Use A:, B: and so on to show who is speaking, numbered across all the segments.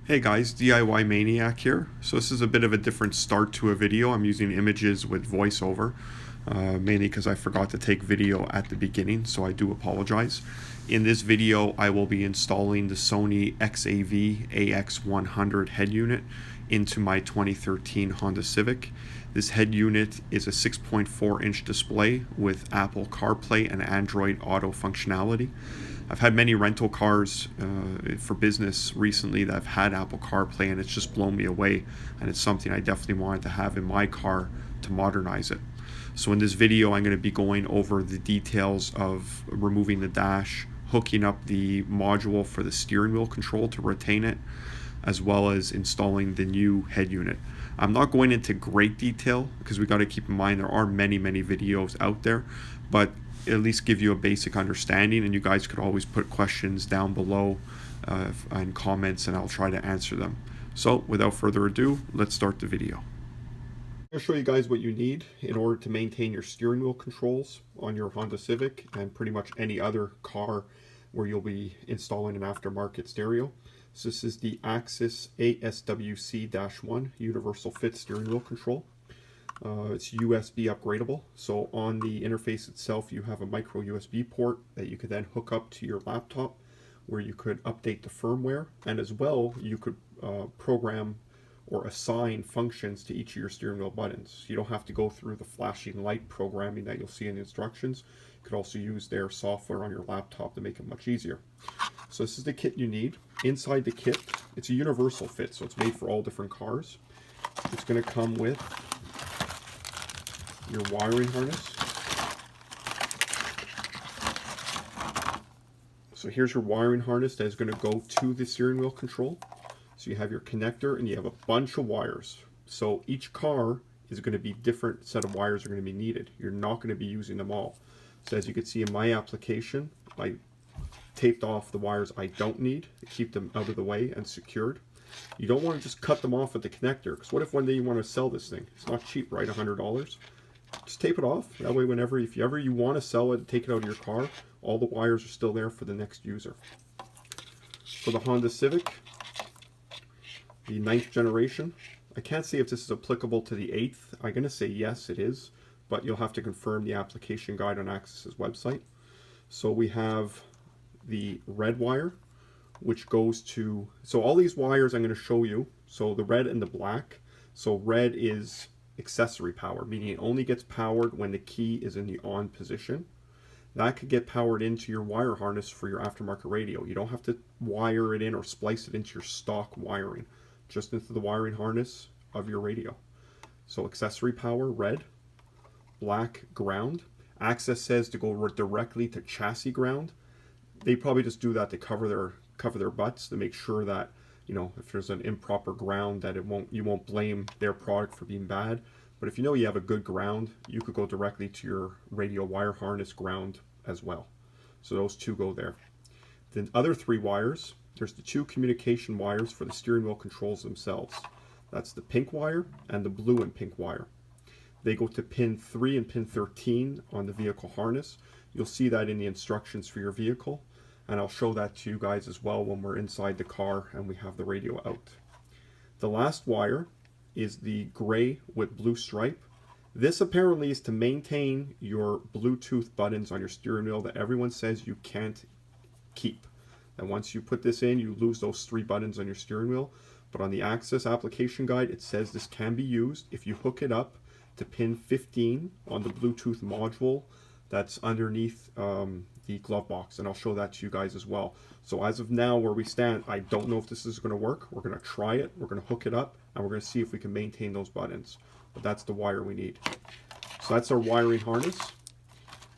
A: Hey guys, DIY Maniac here. So this is a bit of a different start to a video. I'm using images with voiceover, mainly because I forgot to take video at the beginning, so I do apologize. In this video, I will be installing the Sony XAV-AX100 head unit into my 2013 Honda Civic. This head unit is a 6.4-inch display with Apple CarPlay and Android Auto functionality. I've had many rental cars for business recently that have had Apple CarPlay, and it's just blown me away, and it's something I definitely wanted to have in my car to modernize it. So in this video, I'm going to be going over the details of removing the dash, hooking up the module for the steering wheel control to retain it, as well as installing the new head unit. I'm not going into great detail because we got to keep in mind there are many videos out there, but at least give you a basic understanding, and you guys could always put questions down below and comments, and I'll try to answer them. So without further ado, let's start the video. I'll show you guys what you need in order to maintain your steering wheel controls on your Honda Civic and pretty much any other car where you'll be installing an aftermarket stereo. So this is the Axis ASWC-1 universal fit steering wheel control. It's USB upgradable, so on the interface itself you have a micro USB port that you could then hook up to your laptop, where you could update the firmware, and as well you could program or assign functions to each of your steering wheel buttons. You don't have to go through the flashing light programming that you'll see in the instructions. You could also use their software on your laptop to make it much easier. So this is the kit you need. Inside the kit, it's a universal fit, so it's made for all different cars. It's going to come with your wiring harness. So here's your wiring harness that is going to go to the steering wheel control. So you have your connector and you have a bunch of wires. So each car is going to be different set of wires are going to be needed. You're not going to be using them all. So as you can see in my application, I taped off the wires I don't need to keep them out of the way and secured. You don't want to just cut them off at the connector, because what if one day you want to sell this thing? It's not cheap, right? $100. Just tape it off. That way, if ever you want to sell it, take it out of your car, all the wires are still there for the next user. For the Honda Civic, the 9th generation, I can't say if this is applicable to the 8th. I'm going to say yes, it is, but you'll have to confirm the application guide on Axis's website. So we have the red wire, which goes to, so all these wires I'm going to show you, so the red and the black. So red is accessory power, meaning it only gets powered when the key is in the on position. That could get powered into your wire harness for your aftermarket radio. You don't have to wire it in or splice it into your stock wiring, just into the wiring harness of your radio. So accessory power, red. Black, ground. Access says to go directly to chassis ground. They probably just do that to cover their butts, to make sure that, you know, if there's an improper ground, that you won't blame their product for being bad. But if you know you have a good ground, you could go directly to your radio wire harness ground as well. So those two go there. The other three wires, there's the two communication wires for the steering wheel controls themselves. That's the pink wire and the blue and pink wire. They go to pin 3 and pin 13 on the vehicle harness. You'll see that in the instructions for your vehicle, and I'll show that to you guys as well when we're inside the car and we have the radio out. The last wire is the gray with blue stripe. This apparently is to maintain your Bluetooth buttons on your steering wheel that everyone says you can't keep. And once you put this in, you lose those 3 buttons on your steering wheel. But on the Axis application guide, it says this can be used if you hook it up to pin 15 on the Bluetooth module that's underneath the glove box, and I'll show that to you guys as well. So as of now, where we stand, I don't know if this is going to work. We're going to try it, we're going to hook it up, and we're going to see if we can maintain those buttons. But that's the wire we need. So that's our wiring harness.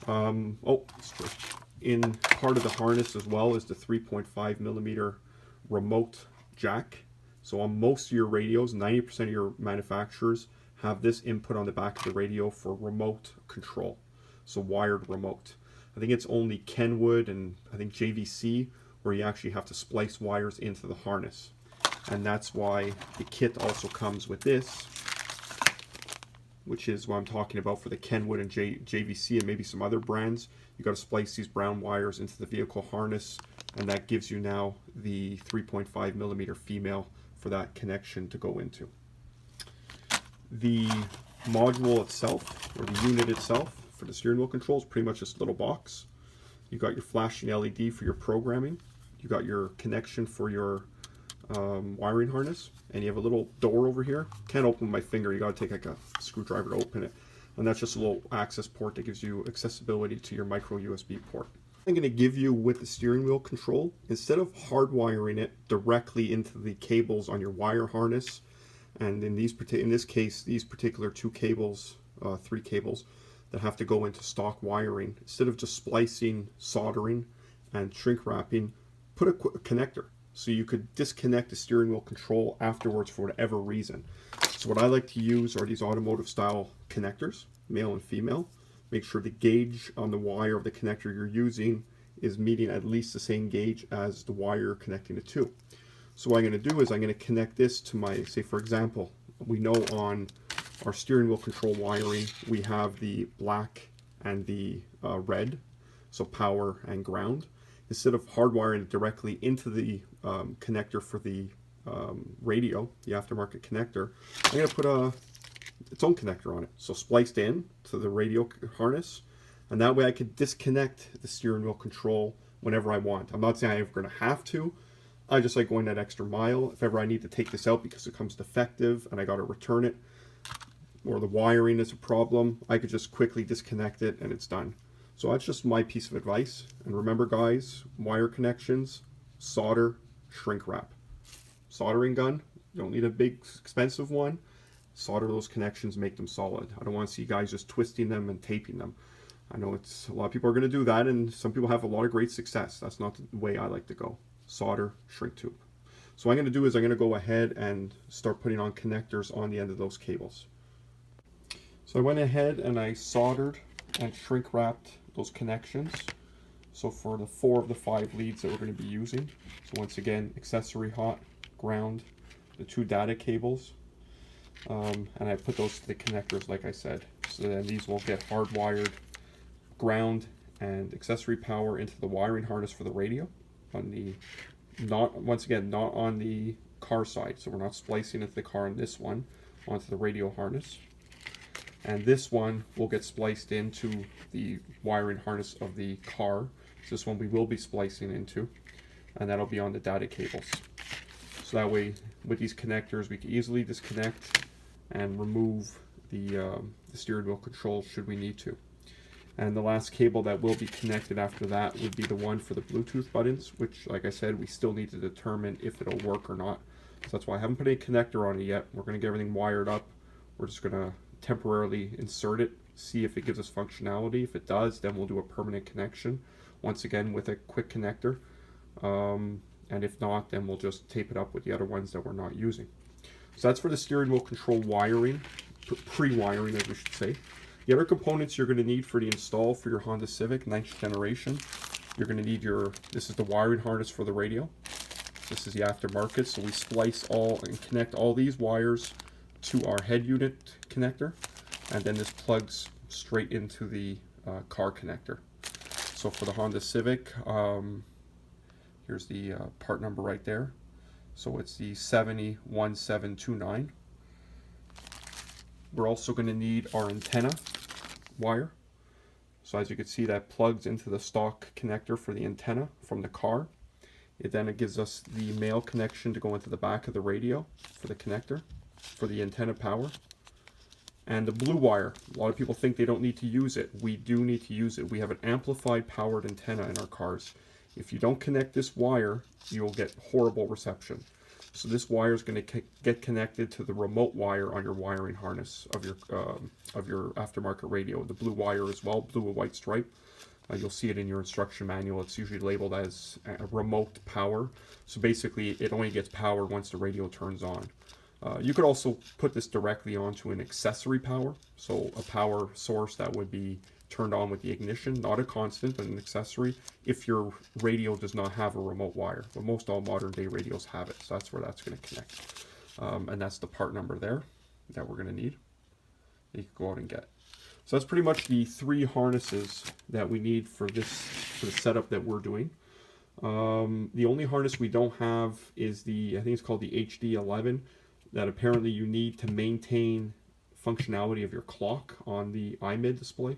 A: In part of the harness as well is the 3.5mm remote jack. So on most of your radios, 90% of your manufacturers have this input on the back of the radio for remote control. So wired remote. I think it's only Kenwood and I think JVC where you actually have to splice wires into the harness. And that's why the kit also comes with this, which is what I'm talking about for the Kenwood and JVC and maybe some other brands. You got to splice these brown wires into the vehicle harness and that gives you now the 3.5 millimeter female for that connection to go into. The module itself, or the unit itself for the steering wheel control, is pretty much this little box. You got your flashing LED for your programming, you got your connection for your wiring harness, and you have a little door over here. Can't open with my finger, you got to take like a screwdriver to open it, and that's just a little access port that gives you accessibility to your micro USB port. I'm going to give you with the steering wheel control, instead of hardwiring it directly into the cables on your wire harness, and in this case these particular two cables, three cables that have to go into stock wiring, instead of just splicing, soldering, and shrink wrapping, put a connector so you could disconnect the steering wheel control afterwards for whatever reason. So what I like to use are these automotive style connectors, male and female. Make sure the gauge on the wire of the connector you're using is meeting at least the same gauge as the wire you're connecting it to. So what I'm going to do is I'm going to connect this to my, say for example, we know on our steering wheel control wiring we have the black and the red, so power and ground. Instead of hardwiring it directly into the connector for the radio, the aftermarket connector, I'm going to put its own connector on it, so spliced in to the radio harness, and that way I could disconnect the steering wheel control whenever I want. I'm not saying I'm ever going to have to. I just like going that extra mile. If ever I need to take this out because it comes defective and I got to return it, or the wiring is a problem, I could just quickly disconnect it and it's done. So that's just my piece of advice. And remember guys, wire connections, solder, shrink wrap. Soldering gun, you don't need a big expensive one. Solder those connections, make them solid. I don't want to see guys just twisting them and taping them. I know a lot of people are going to do that, and some people have a lot of great success. That's not the way I like to go. Solder, shrink tube. So what I'm going to do is I'm going to go ahead and start putting on connectors on the end of those cables. So I went ahead and I soldered and shrink wrapped those connections. So for the 4 of the 5 leads that we're going to be using. So once again, accessory hot, ground, the 2 data cables, and I put those to the connectors like I said. So then these will get hardwired ground and accessory power into the wiring harness for the radio. On the, once again, not on the car side. So we're not splicing into the car on this one, onto the radio harness. And this one will get spliced into the wiring harness of the car. So this one we will be splicing into, and that'll be on the data cables. So that way, with these connectors, we can easily disconnect and remove the steering wheel control should we need to. And the last cable that will be connected after that would be the one for the Bluetooth buttons, which, like I said, we still need to determine if it'll work or not. So that's why I haven't put any connector on it yet. We're going to get everything wired up. We're just going to temporarily insert it, see if it gives us functionality. If it does, then we'll do a permanent connection, once again with a quick connector. And if not, then we'll just tape it up with the other ones that we're not using. So that's for the steering wheel control wiring, pre-wiring as we should say. The other components you're going to need for the install for your Honda Civic 9th generation, you're going to need this is the wiring harness for the radio. This is the aftermarket, so we splice all and connect all these wires to our head unit connector, and then this plugs straight into the car connector. So for the Honda Civic, here's the part number right there. So it's the 701729. We're also going to need our antenna wire. So as you can see, that plugs into the stock connector for the antenna from the car. It gives us the male connection to go into the back of the radio for the connector for the antenna power. And the blue wire, a lot of people think they don't need to use it. We do need to use it. We have an amplified powered antenna in our cars. If you don't connect this wire, you'll get horrible reception. So this wire is going to get connected to the remote wire on your wiring harness of your aftermarket radio. The blue wire as well, blue and white stripe. You'll see it in your instruction manual. It's usually labeled as a remote power. So basically, it only gets power once the radio turns on. You could also put this directly onto an accessory power. So a power source that would be turned on with the ignition, not a constant, but an accessory, if your radio does not have a remote wire. But most all modern day radios have it, so that's where that's going to connect. And that's the part number there that we're going to need. You can go out and get. So that's pretty much the 3 harnesses that we need for the setup that we're doing. The only harness we don't have is I think it's called the HD11, that apparently you need to maintain functionality of your clock on the iMid display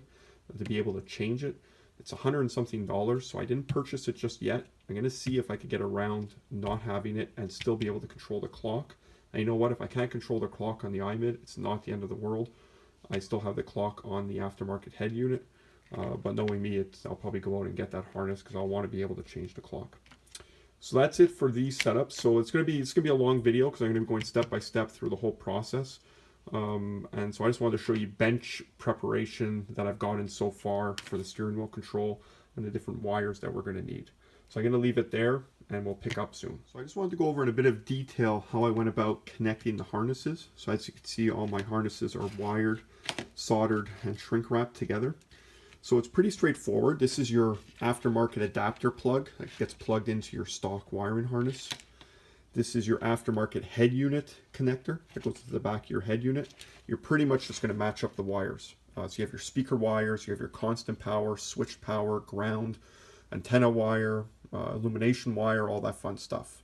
A: to be able to change it. It's $100 and something, so I didn't purchase it just yet. I'm going to see if I could get around not having it and still be able to control the clock. And you know what? If I can't control the clock on the iMid, it's not the end of the world. I still have the clock on the aftermarket head unit. But knowing me, I'll probably go out and get that harness because I'll want to be able to change the clock. So that's it for these setups. So it's gonna be a long video because I'm gonna be going step by step through the whole process. And so I just wanted to show you bench preparation that I've gotten so far for the steering wheel control and the different wires that we're gonna need. So I'm gonna leave it there and we'll pick up soon. So I just wanted to go over in a bit of detail how I went about connecting the harnesses. So as you can see, all my harnesses are wired, soldered, and shrink wrapped together. So it's pretty straightforward. This is your aftermarket adapter plug that gets plugged into your stock wiring harness. This is your aftermarket head unit connector that goes to the back of your head unit. You're pretty much just going to match up the wires. So you have your speaker wires, you have your constant power, switched power, ground, antenna wire, illumination wire, all that fun stuff.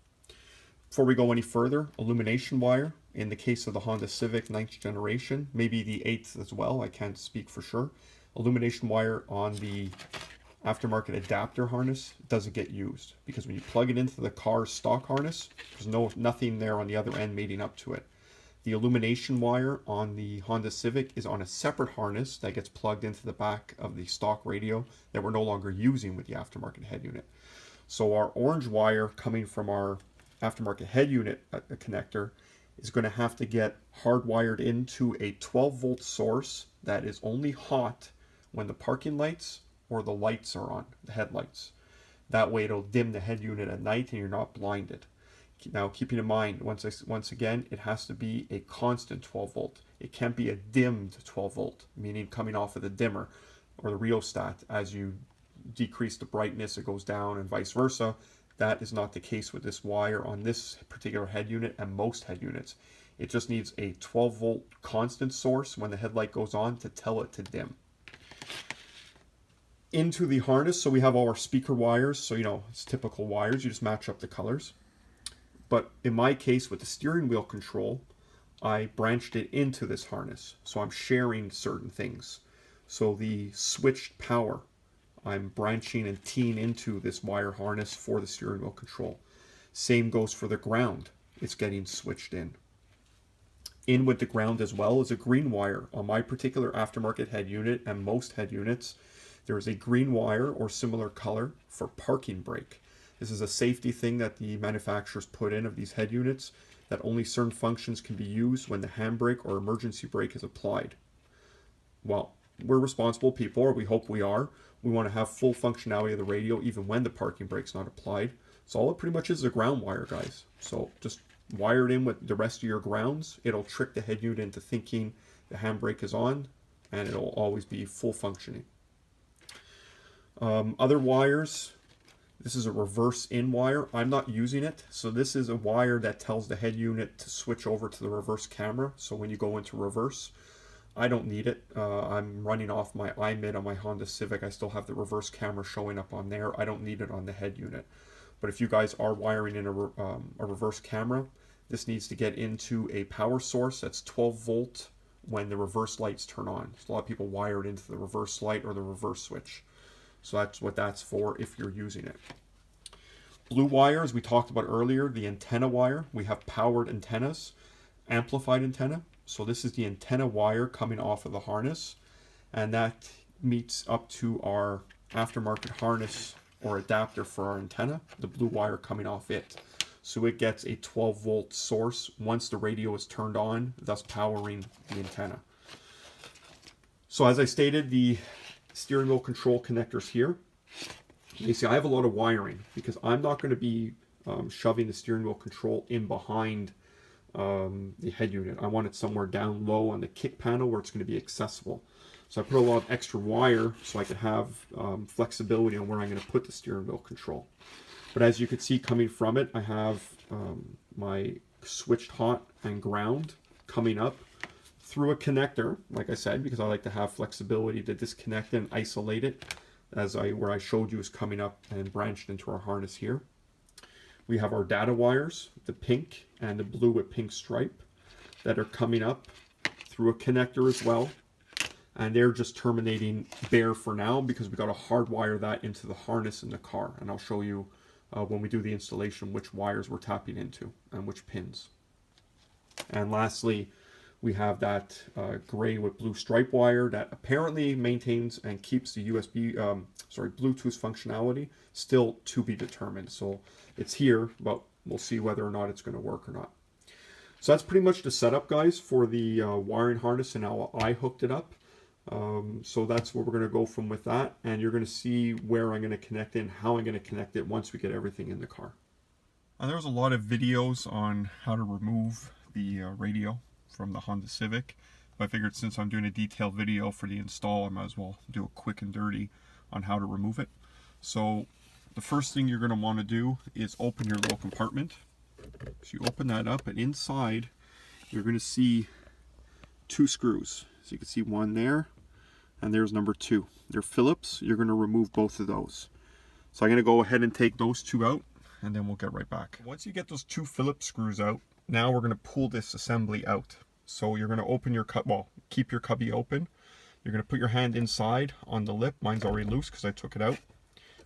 A: Before we go any further, illumination wire, in the case of the Honda Civic 9th generation, maybe the 8th as well, I can't speak for sure. Illumination wire on the aftermarket adapter harness doesn't get used because when you plug it into the car's stock harness, there's nothing there on the other end mating up to it. The illumination wire on the Honda Civic is on a separate harness that gets plugged into the back of the stock radio that we're no longer using with the aftermarket head unit. So our orange wire coming from our aftermarket head unit connector is going to have to get hardwired into a 12-volt source that is only hot when the parking lights or the lights are on, the headlights. That way it'll dim the head unit at night and you're not blinded. Now keeping in mind, once again, it has to be a constant 12 volt. It can't be a dimmed 12 volt, meaning coming off of the dimmer or the rheostat. As you decrease the brightness, it goes down and vice versa. That is not the case with this wire on this particular head unit and most head units. It just needs a 12 volt constant source when the headlight goes on to tell it to dim. Into the harness, so we have all our speaker wires, so it's typical wires, you just match up the colors. But in my case with the steering wheel control, I branched it into this harness, so I'm sharing certain things. So the switched power, I'm branching and teeing into this wire harness for the steering wheel control. Same goes for the ground, it's getting switched in. In with the ground as well is a green wire. On my particular aftermarket head unit and most head units, there is a green wire or similar color for parking brake. This is a safety thing that the manufacturers put in of these head units, that only certain functions can be used when the handbrake or emergency brake is applied. Well, we're responsible people, or we hope we are. We want to have full functionality of the radio even when the parking brake's not applied. So all it pretty much is a ground wire, guys. So just wire it in with the rest of your grounds. It'll trick the head unit into thinking the handbrake is on, and it'll always be full functioning. Other wires, this is a reverse in wire. I'm not using it, so this is a wire that tells the head unit to switch over to the reverse camera. So when you go into reverse, I don't need it. I'm running off my iMid on my Honda Civic. I still have the reverse camera showing up on there. I don't need it on the head unit. But if you guys are wiring in a reverse camera, this needs to get into a power source that's 12 volt when the reverse lights turn on. So a lot of people wire it into the reverse light or the reverse switch. So that's what that's for if you're using it. Blue wire, as we talked about earlier, the antenna wire. We have powered antennas, amplified antenna. So this is the antenna wire coming off of the harness, and that meets up to our aftermarket harness or adapter for our antenna, the blue wire coming off it. So it gets a 12 volt source once the radio is turned on, thus powering the antenna. So as I stated, the steering wheel control connectors here. You see, I have a lot of wiring because I'm not going to be shoving the steering wheel control in behind the head unit. I want it somewhere down low on the kick panel where it's going to be accessible. So I put a lot of extra wire so I could have flexibility on where I'm going to put the steering wheel control. But as you can see coming from it, I have my switched hot and ground coming up through a connector, like I said, because I like to have flexibility to disconnect it and isolate it. where I showed you is coming up and branched into our harness here. We have our data wires, the pink and the blue with pink stripe, that are coming up through a connector as well. And they're just terminating bare for now because we got to hardwire that into the harness in the car. And I'll show you when we do the installation which wires we're tapping into and which pins. And lastly, we have that gray with blue stripe wire that apparently maintains and keeps the Bluetooth functionality, still to be determined. So it's here, but we'll see whether or not it's going to work or not. So that's pretty much the setup, guys, for the wiring harness and how I hooked it up. So that's where we're going to go from with that, and you're going to see where I'm going to connect it and how I'm going to connect it once we get everything in the car. And there's a lot of videos on how to remove the radio from the Honda Civic, but I figured since I'm doing a detailed video for the install, I might as well do a quick and dirty on how to remove it. So the first thing you're going to want to do is open your little compartment. So you open that up, and inside you're going to see two screws. So you can see one there, and there's number two. They're Phillips. You're going to remove both of those. So I'm going to go ahead and take those two out, and then we'll get right back. Once you get those two Phillips screws out, now we're going to pull this assembly out. So you're going to open your keep your cubby open. You're going to put your hand inside on the lip. Mine's already loose because I took it out.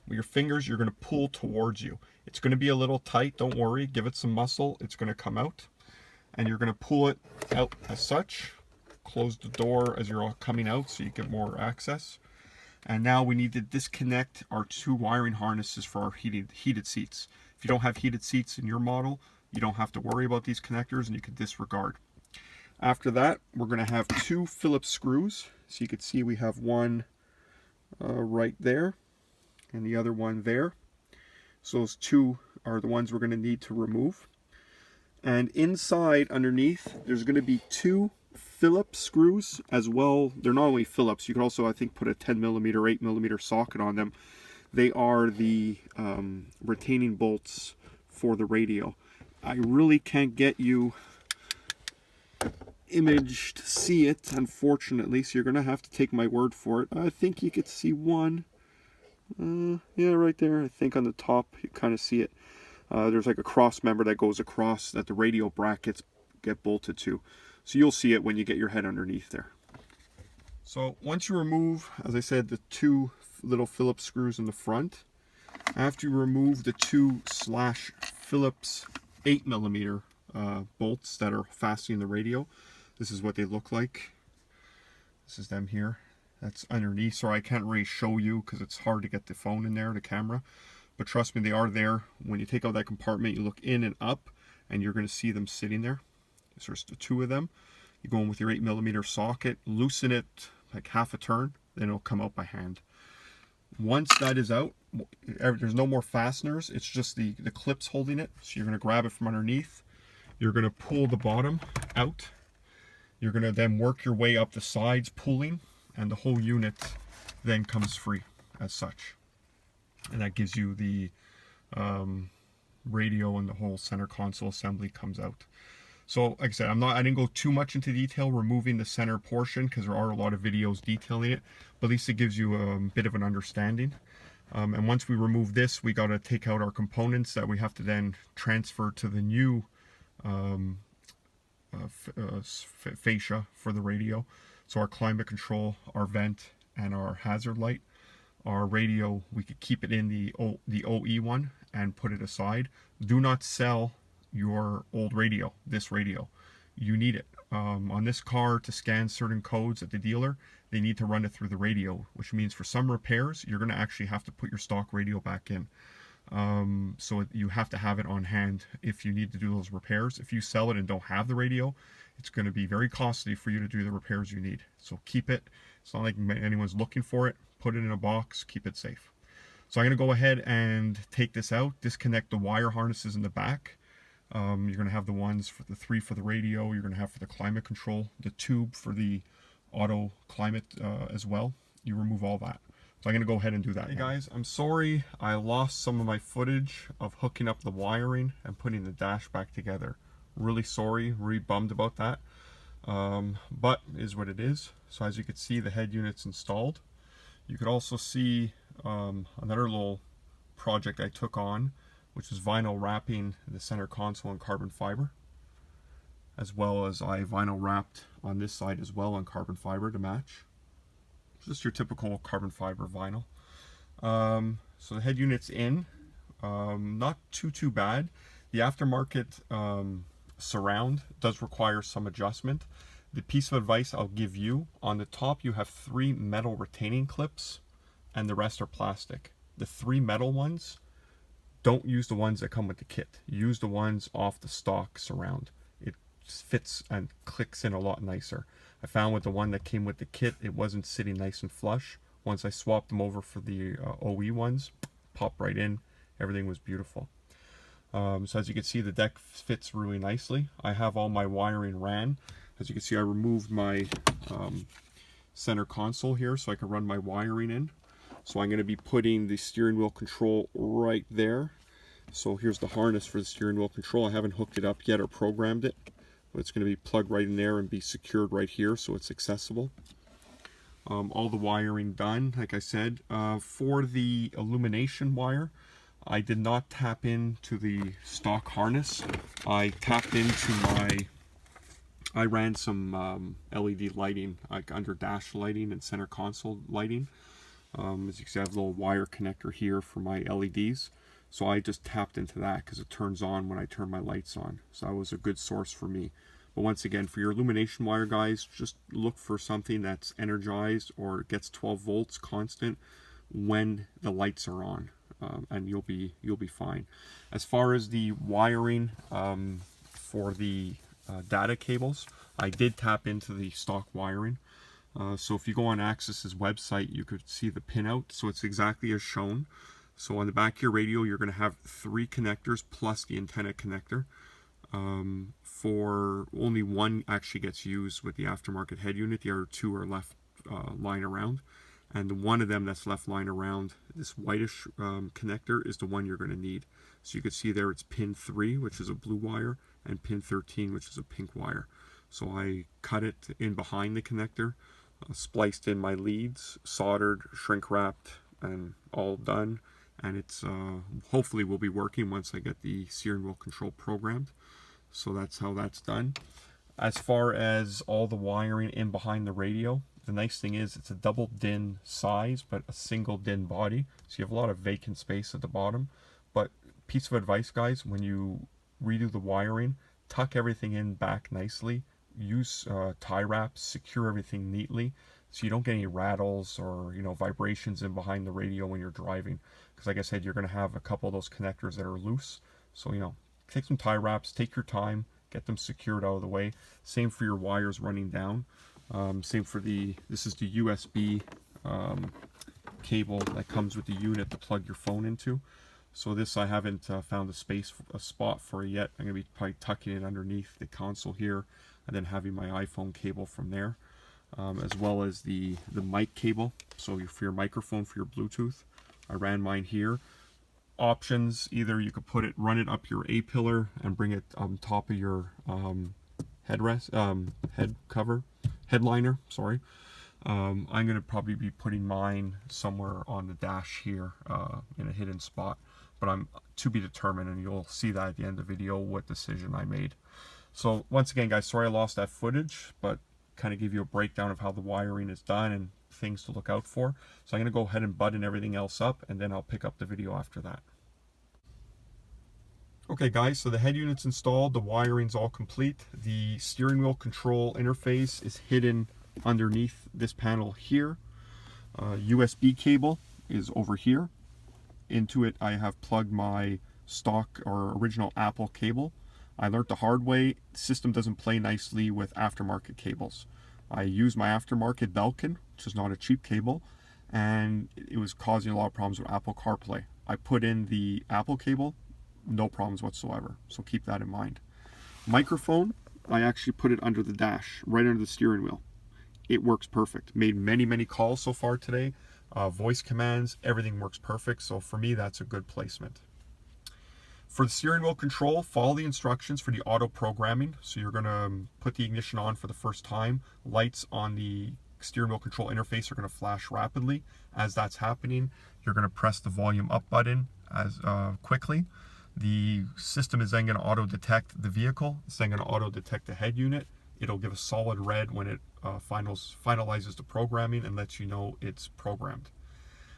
A: With your fingers, you're going to pull towards you. It's going to be a little tight, don't worry. Give it some muscle. It's going to come out. And you're going to pull it out as such. Close the door as you're all coming out so you get more access. And now we need to disconnect our two wiring harnesses for our heated seats. If you don't have heated seats in your model, you don't have to worry about these connectors and you can disregard. After that, we're going to have two Phillips screws. So you can see we have one right there and the other one there. So those two are the ones we're going to need to remove. And inside, underneath, there's going to be two Phillips screws as well. They're not only Phillips, you can also, I think, put a 10mm, 8mm socket on them. They are the retaining bolts for the radio. I really can't get you image to see it, unfortunately, so you're going to have to take my word for it. I think you could see one. Yeah, right there. I think on the top you kind of see it. There's like a cross member that goes across that the radio brackets get bolted to. So you'll see it when you get your head underneath there. So once you remove, as I said, the two little Phillips screws in the front, after you remove the two Phillips 8mm bolts that are fastening the radio, this is what they look like. This is them here. That's underneath, so I can't really show you because it's hard to get the phone in there, the camera. But trust me, they are there. When you take out that compartment, you look in and up, and you're going to see them sitting there. So there's the two of them. You go in with your 8mm socket, loosen it like half a turn, then it'll come out by hand. Once that is out, there's no more fasteners. It's just the clips holding it. So you're going to grab it from underneath. You're going to pull the bottom out. You're going to then work your way up the sides, pulling, and the whole unit then comes free as such. And that gives you the radio, and the whole center console assembly comes out. So like I said, I didn't go too much into detail removing the center portion because there are a lot of videos detailing it, but at least it gives you a bit of an understanding. And once we remove this, we got to take out our components that we have to then transfer to the new fascia for the radio. So our climate control, our vent, and our hazard light. Our radio, we could keep it in the OE one and put it aside. Do not sell your old radio, this radio. You need it. On this car, to scan certain codes at the dealer, they need to run it through the radio, which means for some repairs, you're going to actually have to put your stock radio back in. So you have to have it on hand if you need to do those repairs. If you sell it and don't have the radio, it's going to be very costly for you to do the repairs you need. So keep it. It's not like anyone's looking for it. Put it in a box, keep it safe. So I'm going to go ahead and take this out, disconnect the wire harnesses in the back. You're going to have the ones for the 3 for the radio, you're going to have for the climate control, the tube for the auto climate as well. You remove all that. So I'm going to go ahead and do that. Hey guys, I'm sorry I lost some of my footage of hooking up the wiring and putting the dash back together. Really sorry, really bummed about that. But it is what it is. So as you can see, the head unit's installed. You could also see another little project I took on, which is vinyl wrapping the center console in carbon fiber, as well as I vinyl wrapped on this side as well on carbon fiber to match. Just your typical carbon fiber vinyl. So the head unit's in, not too bad. The aftermarket surround does require some adjustment. The piece of advice I'll give you, on the top you have 3 metal retaining clips and the rest are plastic. The 3 metal ones, don't use the ones that come with the kit. Use the ones off the stock surround. It fits and clicks in a lot nicer. I found with the one that came with the kit, it wasn't sitting nice and flush. Once I swapped them over for the OE ones, popped right in, everything was beautiful. So as you can see, the deck fits really nicely. I have all my wiring ran. As you can see, I removed my center console here so I can run my wiring in. So I'm going to be putting the steering wheel control right there. So here's the harness for the steering wheel control. I haven't hooked it up yet or programmed it, but it's going to be plugged right in there and be secured right here so it's accessible. All the wiring done, like I said. For the illumination wire, I did not tap into the stock harness. I tapped into I ran some LED lighting, like under dash lighting and center console lighting. As you can see, I have a little wire connector here for my LEDs. So I just tapped into that because it turns on when I turn my lights on. So that was a good source for me. But once again, for your illumination wire, guys, just look for something that's energized or gets 12 volts constant when the lights are on, and you'll be fine. As far as the wiring for the data cables, I did tap into the stock wiring. So if you go on ASWC's website, you could see the pinout. So it's exactly as shown. So on the back of your radio, you're going to have 3 connectors plus the antenna connector. For only one actually gets used with the aftermarket head unit. The other 2 are left lying around. And the one of them that's left lying around, this whitish connector, is the one you're going to need. So you can see there it's pin 3, which is a blue wire, and pin 13, which is a pink wire. So I cut it in behind the connector, spliced in my leads, soldered, shrink wrapped, and all done. And it's hopefully will be working once I get the steering wheel control programmed. So that's how that's done. As far as all the wiring in behind the radio, the nice thing is it's a double DIN size, but a single DIN body. So you have a lot of vacant space at the bottom. But piece of advice, guys, when you redo the wiring, tuck everything in back nicely. Use tie wraps, secure everything neatly so you don't get any rattles or vibrations in behind the radio when you're driving. Because like I said, you're going to have a couple of those connectors that are loose. So take some tie wraps, take your time, get them secured out of the way. Same for your wires running down. Same for this is the USB cable that comes with the unit to plug your phone into. So this I haven't found a spot for it yet. I'm going to be probably tucking it underneath the console here and then having my iPhone cable from there, as well as the mic cable. So for your microphone, for your Bluetooth, I ran mine here. Options, either you could run it up your A-pillar and bring it on top of your headliner, sorry. I'm going to probably be putting mine somewhere on the dash here in a hidden spot, but I'm to be determined, and you'll see that at the end of the video what decision I made. So once again, guys, sorry I lost that footage, but kind of give you a breakdown of how the wiring is done and things to look out for. So I'm going to go ahead and button everything else up, and then I'll pick up the video after that. Okay guys, so the head unit's installed, the wiring's all complete. The steering wheel control interface is hidden underneath this panel here. USB cable is over here. Into it I have plugged my stock or original Apple cable. I learned the hard way, the system doesn't play nicely with aftermarket cables. I used my aftermarket Belkin, which is not a cheap cable, and it was causing a lot of problems with Apple CarPlay. I put in the Apple cable, no problems whatsoever, so keep that in mind. Microphone, I actually put it under the dash, right under the steering wheel. It works perfect. Made many calls so far today. Voice commands, everything works perfect, so for me that's a good placement. For the steering wheel control, follow the instructions for the auto programming. So you're going to put the ignition on for the first time, lights on the steering wheel control interface are going to flash rapidly. As that's happening, you're going to press the volume up button as quickly. The system is then going to auto detect the vehicle. It's then going to auto detect the head unit. It'll give a solid red when it finalizes the programming and lets you know it's programmed.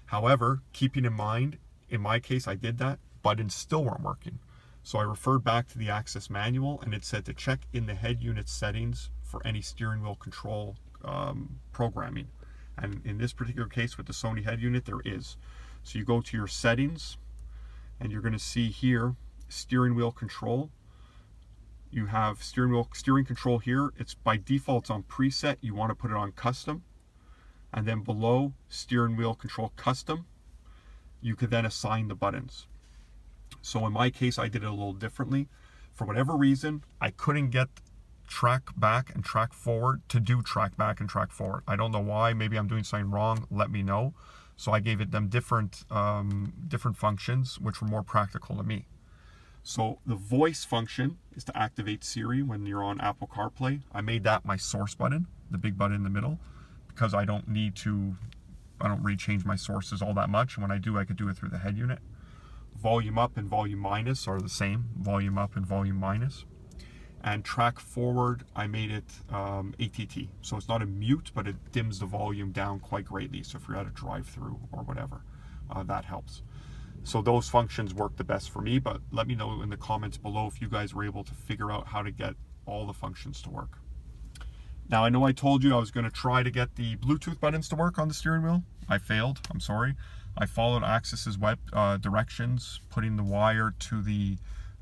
A: However, keeping in mind, in my case, I did that, buttons still weren't working. So I referred back to the Access manual, and it said to check in the head unit settings for any steering wheel control programming. And in this particular case with the Sony head unit, there is. So you go to your settings, and you're going to see here steering wheel control. You have steering control here. It's by default, it's on preset. You want to put it on custom. And then below steering wheel control custom, you could then assign the buttons. So in my case, I did it a little differently. For whatever reason, I couldn't get track back and track forward to do track back and track forward. I don't know why. Maybe I'm doing something wrong. Let me know. So I gave them different functions, which were more practical to me. So the voice function is to activate Siri when you're on Apple CarPlay. I made that my source button, the big button in the middle, because I don't really change my sources all that much. When I do, I could do it through the head unit. Volume up and volume minus are the same, volume up and volume minus. And track forward, I made it ATT. So it's not a mute, but it dims the volume down quite greatly. So if you're at a drive-through or whatever, that helps. So those functions work the best for me, but let me know in the comments below if you guys were able to figure out how to get all the functions to work. Now, I know I told you I was going to try to get the Bluetooth buttons to work on the steering wheel. I failed. I'm sorry. I followed Access's web directions, putting the wire to the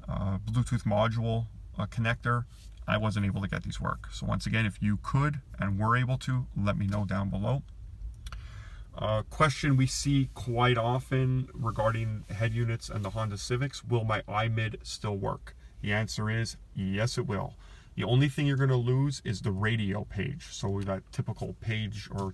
A: Bluetooth module connector. I wasn't able to get these work. So once again, if you could and were able to, let me know down below. Question we see quite often regarding head units and the Honda Civics: will my iMid still work? The answer is yes, it will. The only thing you're going to lose is the radio page. So that typical page or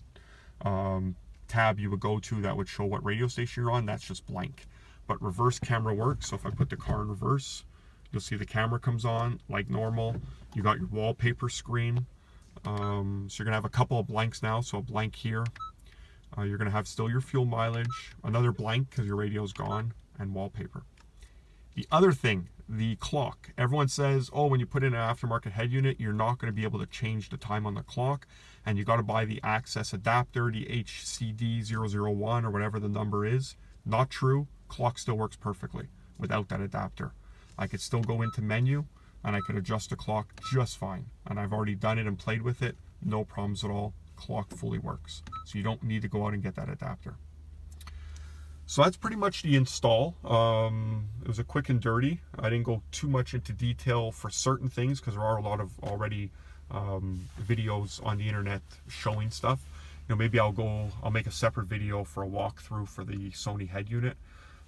A: tab you would go to that would show what radio station you're on, that's just blank. But reverse camera works. So if I put the car in reverse, you'll see the camera comes on like normal. You got your wallpaper screen. So you're going to have a couple of blanks now. So a blank here. You're going to have still your fuel mileage, another blank because your radio's gone, and wallpaper. The other thing, the clock. Everyone says, oh, when you put in an aftermarket head unit, you're not going to be able to change the time on the clock, and you got to buy the Access adapter, the HCD001 or whatever the number is. Not true. Clock still works perfectly without that adapter. I could still go into menu, and I could adjust the clock just fine. And I've already done it and played with it. No problems at all. Clock fully works. So you don't need to go out and get that adapter. So that's pretty much the install. It was a quick and dirty. I didn't go too much into detail for certain things because there are a lot of already videos on the internet showing stuff. You know, maybe I'll make a separate video for a walkthrough for the Sony head unit.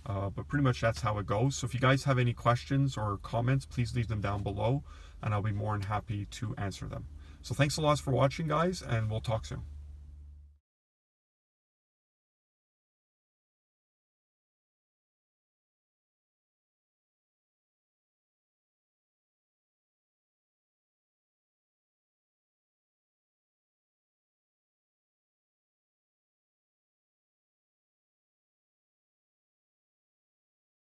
A: But pretty much that's how it goes. So if you guys have any questions or comments, please leave them down below and I'll be more than happy to answer them. So thanks a lot for watching, guys, and we'll talk soon.